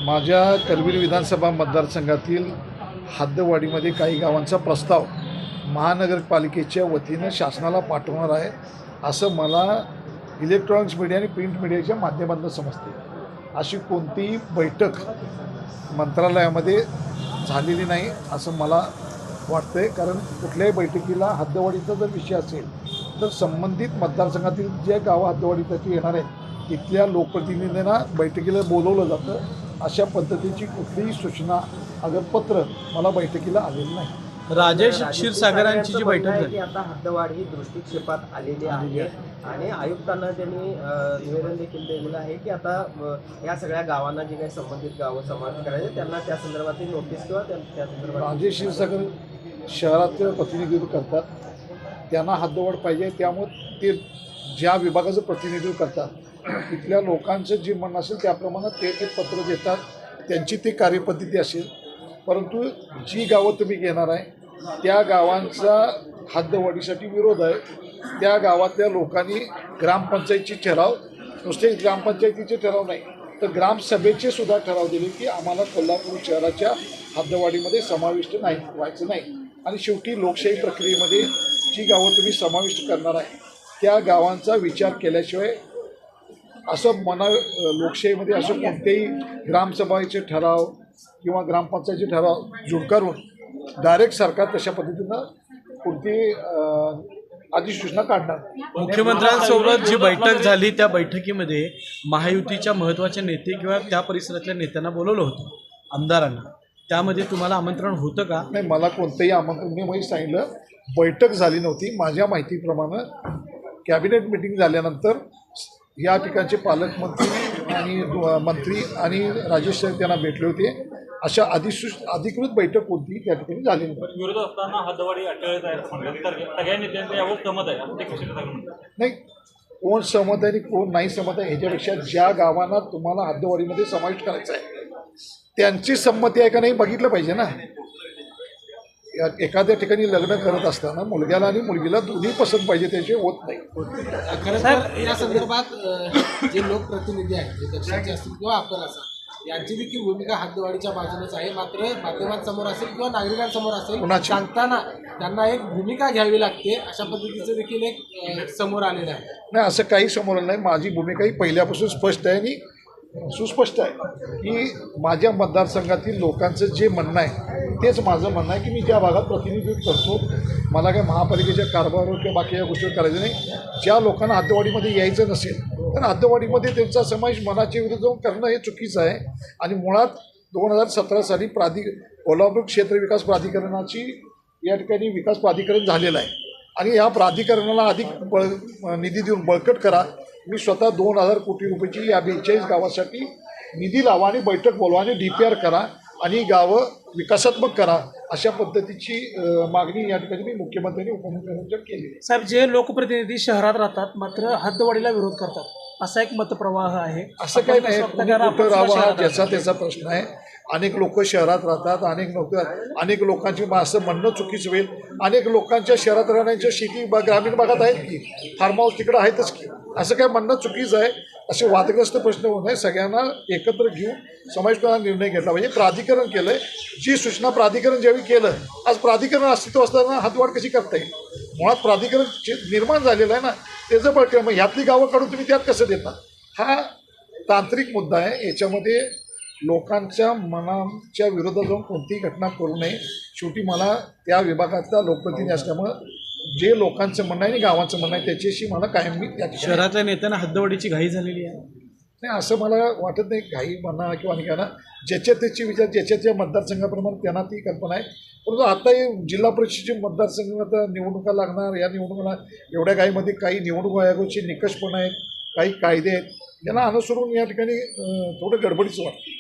माझ्या करवीर विधानसभा मतदारसंघातील हद्दवाढीमध्ये काही गावांचा प्रस्ताव महानगरपालिकेच्या वतीनं शासनाला पाठवणार आहे असं मला इलेक्ट्रॉनिक्स मीडिया आणि प्रिंट मीडियाच्या माध्यमातून समजते। अशी कोणतीही बैठक मंत्रालयामध्ये झालेली नाही असं मला वाटतंय, कारण कुठल्याही बैठकीला हद्दवाढीचा जर विषय असेल तर संबंधित मतदारसंघातील जे गावं हद्दवाढीसाठी येणार आहेत तिथल्या लोकप्रतिनिधींना बैठकीला बोलवलं जातं। अशा पद्धतीची कुठलीही सूचना अगर पत्र मला बैठकीला आलेलं नाही। राजेश क्षीरसागरांची जी बैठक झाली आता हद्दवाढ ही दृष्टिक्षेपात आलेली आहे आणि आयुक्तांना त्यांनी निवेदन देखील दिलेलं आहे की आता या सगळ्या गावांना जे काही संबंधित गावं समाविष्ट करायचे त्यांना त्या संदर्भातील नोटीस किंवा त्या संदर्भात राजेश क्षीरसागर शहराचं प्रतिनिधित्व करतात, त्यांना हद्दवाढ पाहिजे, त्यामुळे ते ज्या विभागाचं प्रतिनिधित्व करतात तिथल्या लोकांचं जे म्हणणं असेल त्याप्रमाणे ते पत्र देतात, त्यांची ती कार्यपद्धती असेल। परंतु जी गावं तुम्ही घेणार आहे त्या गावांचा हद्दवाढीसाठी विरोध आहे। त्या गावातल्या लोकांनी ग्रामपंचायतीचे ठराव, नुसते ग्रामपंचायतीचे ठराव नाही तर ग्रामसभेचे सुद्धा ठराव दिले की आम्हाला कोल्हापूर शहराच्या हद्दवाढीमध्ये समाविष्ट नाही व्हायचं नाही। आणि शेवटी लोकशाही प्रक्रियेमध्ये जी गावं तुम्ही समाविष्ट करणार आहे त्या गावांचा विचार केल्याशिवाय असं लोकशाहीमध्ये असं कोणतेही ग्रामसभेचे ठराव किंवा ग्रामपंचायतीचे ठराव झुडकारून डायरेक्ट सरकार तशा पद्धतीनं कोणती अधिसूचना काढणार। मुख्यमंत्र्यांसोबत जी बैठक झाली त्या बैठकीमध्ये महायुतीच्या महत्त्वाचे नेते किंवा त्या परिसरातल्या नेत्यांना बोलवलं होतं, आमदारांना, त्यामध्ये तुम्हाला आमंत्रण होतं का? नाही, मला कोणतंही आमंत्रण, मी म्हणजे सांगितलं बैठक झाली नव्हती। माझ्या माहितीप्रमाणे कॅबिनेट मिटिंग झाल्यानंतर या ठिकाणचे पालकमंत्री आणि मंत्री आणि राजेश साहेब त्यांना भेटले होते। अशा अधिकृत बैठक कोणती त्या ठिकाणी झाली नाही। विरोध असताना हद्दवाढी अटळत आहे सगळ्या नेत्यांचं यावर सहमत आहे, नाही कोण सहमत आहे आणि कोण नाही सहमत आहे ह्याच्यापेक्षा ज्या गावांना तुम्हाला हद्दवाढीमध्ये समाविष्ट करायचं आहे त्यांची संमती आहे का नाही बघितलं पाहिजे ना। एखाद्या ठिकाणी लग्न करत असताना मुलग्याला आणि मुलगीला दोन्ही पसंत पाहिजे, त्याशिवाय होत नाही। खरं तर या संदर्भात जे लोकप्रतिनिधी आहेत, जे दक्षिणचे असतील किंवा अप्पर असा, यांची देखील भूमिका हद्दवाढीच्या बाजूनच आहे। मात्र माध्यमांसमोर असेल किंवा नागरिकांसमोर असेल सांगताना त्यांना एक भूमिका घ्यावी लागते, अशा पद्धतीचं देखील एक समोर आलेलं आहे। नाही, असं काही समोर आलं नाही। माझी भूमिका ही पहिल्यापासून स्पष्ट आहे आणि सुस्पष्ट आहे की माझ्या मतदारसंघातील लोकांचं जे म्हणणं आहे तेच माझं म्हणणं आहे की मी ज्या भागात प्रतिनिधित्व करतो मला काय महापालिकेच्या कारभारावर किंवा बाकीच्या गोष्टी करायचं नाही। ज्या लोकांना हद्दवाढीमध्ये यायचं नसेल तर हद्दवाढीमध्ये त्यांचा समावेश मनाच्या विरुद्ध जाऊन करणं हे चुकीचं आहे। आणि मुळात 2017 साली कोल्हापूर क्षेत्र विकास प्राधिकरणाची या ठिकाणी विकास प्राधिकरण झालेलं आहे आणि या प्राधिकरणाला अधिक निधी देऊन बळकट करा। मी स्वतः 2000 कोटी रुपयाची या 42 गावासाठी निधी लावा आणि बैठक बोलवा आणि DPR करा आणि गावं विकासात्मक करा, अशा पद्धतीची मागणी या ठिकाणी मी मुख्यमंत्र्यांनी उपमुख्यमंत्र्यांच्या केली। साहेब, जे लोकप्रतिनिधी शहरात राहतात मात्र हद्दवाढीला विरोध करतात असा एक मतप्रवाह आहे। असं काही नाही, कुठं राहावं हा ज्याचा त्याचा प्रश्न आहे। अनेक लोक शहरात राहतात, अनेक लोकांची असं म्हणणं चुकीचं होईल। अनेक लोकांच्या शहरात राहण्याच्या शेती ग्रामीण भागात आहेत की, फार्म हाऊस तिकडं आहेतच की, असं काय म्हणणं चुकीचं आहे। असे वादग्रस्त प्रश्न होऊ नये, सगळ्यांना एकत्र घेऊन समावेशपणा निर्णय घेतला पाहिजे। प्राधिकरण केलं आहे, जी सूचना प्राधिकरण ज्यावेळी केलं, आज प्राधिकरण अस्तित्व असताना हद्दवाढ कशी करता येईल? मुळात प्राधिकरण निर्माण झालेलं आहे ना, त्याचं पण मग ह्यातली गावं काढून तुम्ही त्यात कसं देता? हा तांत्रिक मुद्दा आहे। याच्यामध्ये लोकांच्या मनाच्या विरोधात जाऊन कोणतीही घटना करू नये। शेवटी मला त्या विभागातला लोकप्रतिनिधी असल्यामुळं जे लोकांचं म्हणणं आहे आणि गावांचं म्हणणं आहे त्याच्याशी मला कायम मी त्या शहरातल्या नेत्यांना हद्दवाढीची घाई झालेली आहे। नाही, असं मला वाटत नाही घाई म्हणा किंवा नाही म्हणा, ज्याच्या त्याची विचार ज्याच्या मतदारसंघाप्रमाणे त्यांना ती कल्पना आहे। परंतु आता जिल्हा परिषदेचे मतदारसंघ आता निवडणुका लागणार, या निवडणुका एवढ्या घाईमध्ये काही निवडणूक आयोगाचे निकष पण आहेत, काही कायदे आहेत, त्यांना अनुसरून या ठिकाणी थोडं गडबडीचं वाटतं।